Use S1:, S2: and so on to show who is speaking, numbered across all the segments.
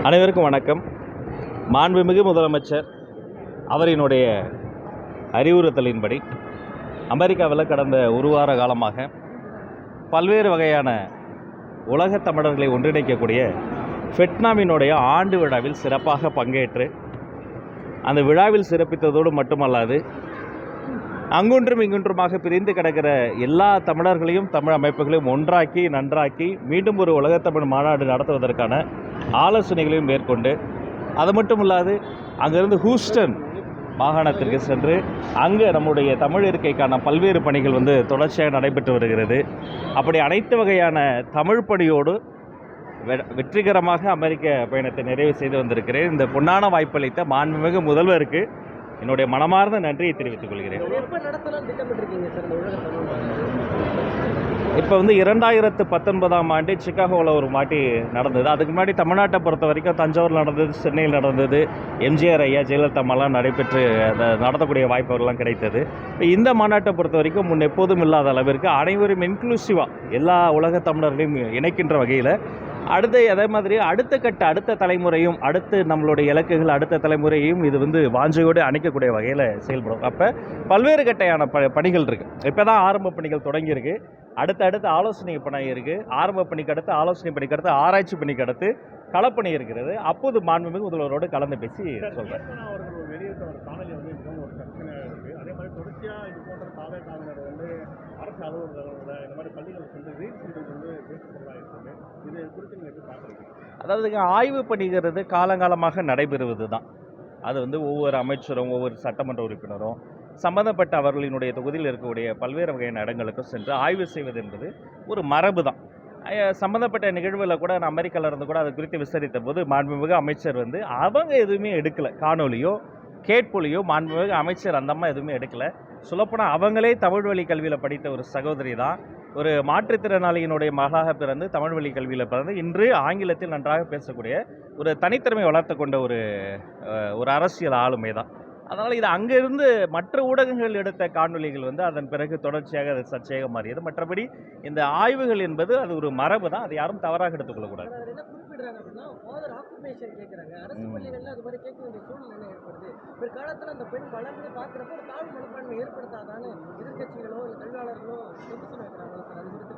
S1: அனைவருக்கும் வணக்கம். மாண்புமிகு முதலமைச்சர் அவரினுடைய அறிவுறுத்தலின்படி அமெரிக்காவில் கடந்த ஒரு வார காலமாக பல்வேறு வகையான உலகத் தமிழர்களை ஒன்றிணைக்கக்கூடிய ஃபெட்னாவினுடைய ஆண்டு விழாவில் சிறப்பாக பங்கேற்று அந்த விழாவில் சிறப்பித்ததோடு மட்டுமல்லாது அங்கொன்றும் இங்கொன்றுமாக பிரிந்து கிடக்கிற எல்லா தமிழர்களையும் தமிழ் அமைப்புகளையும் ஒன்றாக்கி நன்றாக்கி மீண்டும் ஒரு உலகத்தமிழ் மாநாடு நடத்துவதற்கான ஆலோசனைகளையும் மேற்கொண்டு, அது மட்டும் இல்லாது அங்கிருந்து ஹூஸ்டன் மாகாணத்திற்கு சென்று அங்கே நம்முடைய தமிழ் இருக்கைக்கான பல்வேறு பணிகள் தொடர்ச்சியாக நடைபெற்று வருகிறது. அப்படி அனைத்து வகையான தமிழ் பணியோடு வெற்றிகரமாக அமெரிக்க பயணத்தை நிறைவு செய்து வந்திருக்கிறேன். இந்த பொன்னான வாய்ப்பளித்த மாண்புமிகு முதல்வருக்கு என்னுடைய மனமார்ந்த நன்றியை தெரிவித்துக் கொள்கிறேன். இப்போ 2019ஆம் ஆண்டு சிக்காகோவில் ஒரு மாட்டி நடந்தது. அதுக்கு முன்னாடி தமிழ்நாட்டை பொறுத்த வரைக்கும் தஞ்சாவூர் நடந்தது, சென்னையில் நடந்தது, எம்ஜிஆர் ஐயா ஜெயலலிதா அம்மாலாம் நடைபெற்று அதை நடத்தக்கூடிய வாய்ப்பு அவர்கள்லாம் கிடைத்தது. இப்போ இந்த மாநாட்டை பொறுத்த வரைக்கும் முன் எப்போதும் இல்லாத அளவிற்கு அனைவரும் இன்க்ளூசிவாக எல்லா உலக தமிழர்களையும் இணைக்கின்ற வகையில் அதே மாதிரி அடுத்த தலைமுறையும் அடுத்து நம்மளுடைய இலக்குகள் அடுத்த தலைமுறையும் இது வாஞ்சையோடு அணைக்கக்கூடிய வகையில் செயல்படும். அப்போ பல்வேறு கட்டையான பணிகள் இருக்குது. இப்போ தான் ஆரம்ப பணிகள் தொடங்கியிருக்கு. அடுத்த ஆலோசனை பணி இருக்குது. ஆரம்ப பணிக்கு அடுத்து ஆலோசனை பணிக்கு அடுத்து ஆராய்ச்சி பணிக்கு அடுத்து களப்பணி இருக்கிறது. அப்போது மாண்புமிகு முதல்வரோடு கலந்து பேசி சொல்கிறேன்.
S2: அரசு அலுவலர்கள் இந்த மாதிரி பள்ளிகள் இது குறித்து நீங்கள் எப்படி பார்க்குறீங்க?
S1: அதாவது ஆய்வு பணிகிறது காலங்காலமாக நடைபெறுவது தான். அது ஒவ்வொரு அமைச்சரும் ஒவ்வொரு சட்டமன்ற உறுப்பினரும் சம்பந்தப்பட்ட அவர்களினுடைய தொகுதியில் இருக்கக்கூடிய பல்வேறு வகையான இடங்களுக்கும் சென்று ஆய்வு செய்வது என்பது ஒரு மரபு தான். சம்மந்தப்பட்ட நிகழ்வில் கூட நான் அமெரிக்காவில் இருந்து கூட அது குறித்து விசாரித்த போது மாண்புமிகு அமைச்சர் அவங்க எதுவுமே எடுக்கலை. காணொலியோ கேட்பொலியோ மாண்புமிகு அமைச்சர் அந்த அம்மா எதுவுமே எடுக்கலை. சொல்லப்போனால் அவங்களே தமிழ் வழி கல்வியில் படித்த ஒரு சகோதரி தான். ஒரு மாற்றுத்திறனாளியினுடைய மகளாக பிறந்து தமிழ் வழி கல்வியில் பிறந்து இன்று ஆங்கிலத்தில் நன்றாக பேசக்கூடிய ஒரு தனித்திறமை வளர்த்து கொண்ட ஒரு அரசியல் ஆளுமை தான். அதனால் இது அங்கிருந்து மற்ற ஊடகங்கள் எடுத்த காணொலிகள் அதன் பிறகு தொடர்ச்சியாக அது சர்ச்சையாக மாறியது. மற்றபடி இந்த ஆய்வுகள் என்பது அது ஒரு மரபு தான். அது யாரும் தவறாக எடுத்துக்கொள்ளக்கூடாது.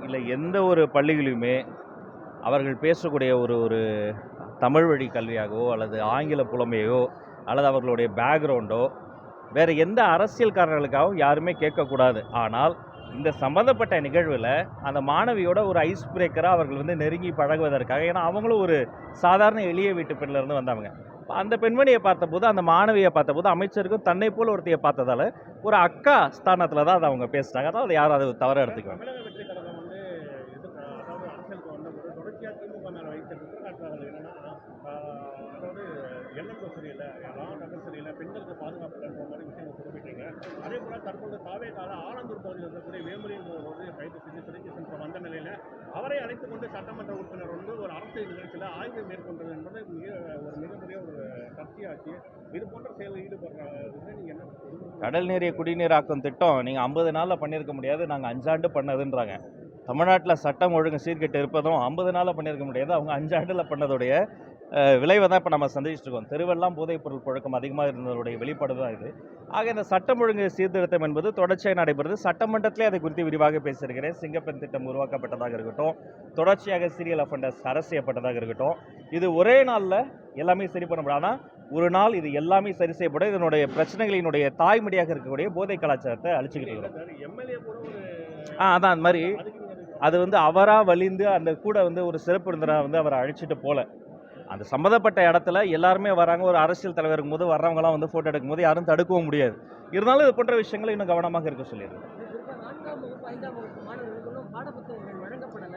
S1: இல்லை, எந்த ஒரு பள்ளிகளிலுமே அவர்கள் பேசக்கூடிய ஒரு தமிழ் வழி கல்வியாகவோ அல்லது ஆங்கில புலமையோ அல்லது அவர்களுடைய பேக்ரவுண்டோ வேறு எந்த அரசியல்காரர்களுக்காகவும் யாருமே கேட்கக்கூடாது. ஆனால் இந்த சம்மந்தப்பட்ட நிகழ்வில் அந்த மாணவியோட ஒரு ஐஸ் பிரேக்கராக அவர்கள் நெருங்கி பழகுவதற்காக, ஏன்னா அவங்களும் ஒரு சாதாரண எளிய வீட்டு பெண்ணிலேருந்து வந்தவங்க. அந்த பெண்மணியை பார்த்தபோது, அந்த மாணவியை பார்த்தபோது அமைச்சருக்கும் தன்னை போல் ஒருத்தையை பார்த்ததால் ஒரு அக்கா ஸ்தானத்தில் தான் அதை அவங்க பேசுகிறாங்க. அதாவது யாரும் அதை தவற எடுத்துக்குவாங்க.
S2: பெண்களுக்கு பாதுகாப்பு தருகிற மாதிரி விஷயங்கள் குறிப்பிட்டீங்க. அதே போல தற்போது தாவேகால ஆலந்தூர் பகுதியில் இருக்கக்கூடிய வேமுறையின் கைது செஞ்சு சிறைக்கு சென்ற வந்த நிலையில் அவரை அழைத்துக் கொண்டு சட்டமன்ற உறுப்பினர் ஒரு அரசியல் நிகழ்ச்சியில் ஆய்வு மேற்கொண்டது என்பது மிகப்பெரிய ஒரு சர்ச்சையாச்சு. இது போன்ற செயலில் ஈடுபடுறது நீங்கள் என்ன?
S1: கடல் நீரை குடிநீராக்கும் திட்டம் நீங்கள் 50 நாளில் பண்ணியிருக்க முடியாது, நாங்கள் 5 ஆண்டு பண்ணதுன்றாங்க. தமிழ்நாட்டில் சட்டம் ஒழுங்கு சீர்கெட்டு இருப்பதும் 50 நாளில் பண்ணியிருக்க முடியாது, அவங்க 5 ஆண்டில் பண்ணதோடைய விளைவை தான் இப்போ நம்ம சந்திச்சுட்டு இருக்கோம். தெருவெல்லாம் போதைப் பொருள் புழக்கம் அதிகமாக இருந்ததோடைய வெளிப்பாடு தான் இது. ஆக இந்த சட்டம் ஒழுங்கு சீர்திருத்தம் என்பது தொடர்ச்சியாக நடைபெறுது. சட்டமன்றத்திலே அதை குறித்து விரிவாக பேசியிருக்கிறேன். சிங்கப்பெண் திட்டம் உருவாக்கப்பட்டதாக இருக்கட்டும், தொடர்ச்சியாக சீரியல் அஃபெண்டர்ஸ் அரசு செய்யப்பட்டதாக இருக்கட்டும், இது ஒரே நாளில் எல்லாமே சரி பண்ண முடியாது. ஆனால் ஒரு நாள் இது எல்லாமே சரி செய்யப்படும். இதனுடைய பிரச்சனைகளினுடைய தாய்மடியாக இருக்கக்கூடிய போதை கலாச்சாரத்தை அழிச்சுக்கிட்டு இருக்கிறோம். அதான் அந்த மாதிரி அது அவராக வலிந்து அந்த கூட ஒரு சிறப்பு விருந்தினராக அவரை அழைச்சிட்டு போல அந்த சம்மந்தப்பட்ட இடத்துல எல்லாருமே வராங்க. ஒரு அரசியல் தலைவர் இருக்கும்போது வர்றவங்களாம் ஃபோட்டோ எடுக்கும்போது யாரும் தடுக்கவும் முடியாது. இருந்தாலும் இது போன்ற விஷயங்களை இன்னும் கவனமாக இருக்க சொல்லியிருக்கேன்.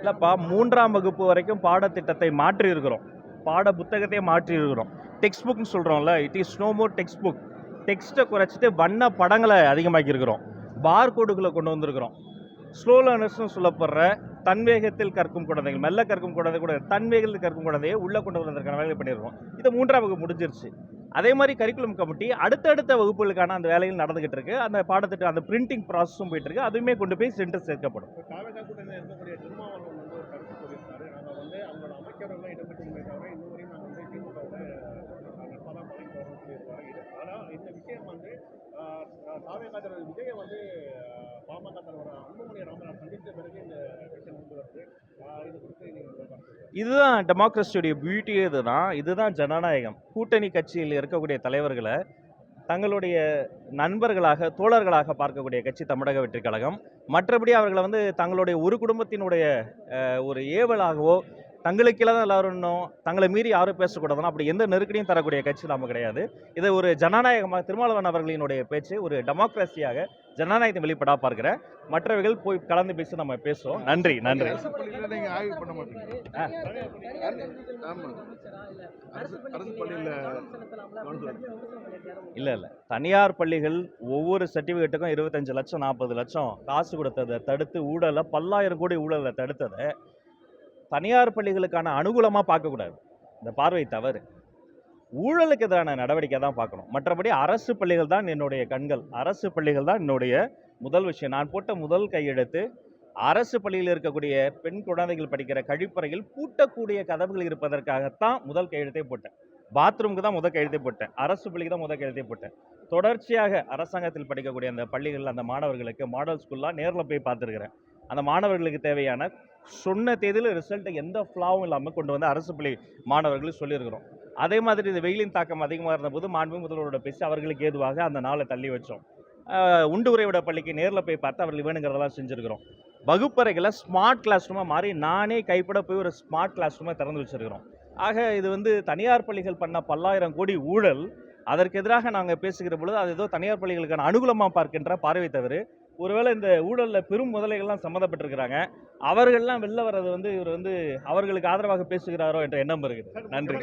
S1: இல்லைப்பா, 3ஆம் வகுப்பு வரைக்கும் பாடத்திட்டத்தை மாற்றி இருக்கிறோம், பாட புத்தகத்தையே மாற்றி இருக்கிறோம். டெக்ஸ்ட் புக்னு சொல்கிறோம்ல, it is no more text book. டெக்ஸ்ட்டை குறைச்சிட்டு வண்ண படங்களை அதிகமாக்கி இருக்கிறோம். பார் கோடுகளை கொண்டு வந்திருக்கிறோம். ஸ்லோ லேர்னர்ஸ்னு சொல்லப்படுற தன்வேகத்தில் கற்கும் குழந்தைகள், மெல்ல கற்கும் குழந்தை கூட தன்வேகத்தில் கற்கும் குழந்தையை உள்ளே கொண்டு வருவதற்கான வேலையை பண்ணியிருக்கோம். இது 3ஆம் வகுப்பு முடிஞ்சிருச்சு. அதே மாதிரி கரிக்குலம் கமிட்டி அடுத்தடுத்த வகுப்புகளுக்கான அந்த வேலைகள் நடந்துகிட்டு இருக்கு. அந்த பாடத்திட்டம் அந்த பிரிண்டிங் ப்ராசஸும் போயிட்டு இருக்கு. அதுவுமே கொண்டு போய் சென்டர் சேர்க்கப்படும்.
S2: தாவேகா தலைவர் விஜயை வந்து பாமக தலைவர் அன்புமணி ராமதாஸ் சந்தித்த பிறகு இந்த விஷயம் வந்து வருது. இது குறித்து நீங்க உங்க கருத்து சொல்லுங்க.
S1: இதுதான் டெமோக்ரஸியுடைய பியூட்டியே இதுதான் ஜனநாயகம். கூட்டணி கட்சியில் இருக்கக்கூடிய தலைவர்களை தங்களுடைய நண்பர்களாக தோழர்களாக பார்க்கக்கூடிய கட்சி தமிழக வெற்றி கழகம். மற்றபடி அவர்களை வந்து தங்களுடைய ஒரு குடும்பத்தினுடைய ஒரு ஏவலாகவோ தங்களுக்கெல்லாம் தான் எல்லாரும் இன்னும் தங்களை மீறி யாரும் பேசக்கூடாதுன்னா அப்படி எந்த நெருக்கடியும் தரக்கூடிய கட்சி நாம கிடையாது. இதை ஒரு ஜனநாயகமாக திருமாவளவன் அவர்களினுடைய பேச்சு ஒரு டெமோக்ரஸியாக ஜனநாயகத்தை வெளிப்படா பார்க்கிறேன். மற்றவர்கள் போய் கலந்து பேசி நம்ம பேசுவோம். நன்றி நன்றி.
S3: அரசு பள்ளியில நீங்க ஆய்வு பண்ண மாட்டீங்க. ஆமா. அரசு பள்ளியில
S1: இல்லை தனியார் பள்ளிகள் ஒவ்வொரு சர்டிஃபிகேட்டுக்கும் 25 லட்சம் 40 லட்சம் காசு கொடுத்ததை தடுத்து ஊழலை 10,000 கோடி ஊழலை தடுத்ததை தனியார் பள்ளிகளுக்கான அனுகூலமாக பார்க்கக்கூடாது. இந்த பார்வை தவறு. ஊழலுக்கு எதிரான நடவடிக்கை தான் பார்க்கணும். மற்றபடி அரசு பள்ளிகள் தான் என்னுடைய கண்கள். அரசு பள்ளிகள் தான் என்னுடைய முதல் விஷயம். நான் போட்ட முதல் கையெழுத்து அரசு பள்ளியில் இருக்கக்கூடிய பெண் குழந்தைகள் படிக்கிற கழிப்பறையில் பூட்டக்கூடிய கதவுகள் இருப்பதற்காகத்தான் முதல் கையெழுத்தே போட்டேன். பாத்ரூமுக்கு தான் முதல் கையெழுத்தே போட்டேன். அரசு பள்ளிக்கு தான் முதல் கையெழுத்தே போட்டேன். தொடர்ச்சியாக அரசாங்கத்தில் படிக்கக்கூடிய அந்த பள்ளிகளில் அந்த மாணவர்களுக்கு மாடல் ஸ்கூல்லாம் நேரில் போய் பார்த்துருக்கிறேன். அந்த மாணவர்களுக்கு தேவையான சொன்ன தேதியில் ரிசல்ட்டை எந்த ஃப்ளாவும் இல்லாமல் கொண்டு வந்து அரசு பள்ளி மாணவர்களுக்கு சொல்லியிருக்கிறோம். அதே மாதிரி இந்த வெயிலின் தாக்கம் அதிகமாக இருந்தபோது மாண்பு முதல்வரோட பேசி அவர்களுக்கு ஏதுவாக அந்த நாளை தள்ளி வச்சோம். உண்டு உறைவிட பள்ளிக்கு நேரில் போய் பார்த்து அவர்கள் வேணுங்கிறதெல்லாம் செஞ்சுருக்கிறோம். வகுப்பறைகளை ஸ்மார்ட் கிளாஸ் ரூமாக மாறி நானே கைப்பட போய் ஒரு ஸ்மார்ட் கிளாஸ் ரூமாக திறந்து வச்சுருக்கிறோம். ஆக இது வந்து தனியார் பள்ளிகள் பண்ண 10,000 கோடி ஊழல். அதற்கு எதிராக நாங்கள் பேசுகிற பொழுது அது ஏதோ தனியார் பள்ளிகளுக்கான அனுகூலமாக பார்க்கின்ற பார்வை தவிர ஒருவேளை இந்த ஊழலில் பெரும் முதலைகள்லாம் சம்மந்தப்பட்டிருக்கிறாங்க. அவர்கள்லாம் வெளில வர்றது வந்து இவர் வந்து அவர்களுக்கு ஆதரவாக பேசுகிறாரோ என்ற எண்ணம் இருக்குது. நன்றி.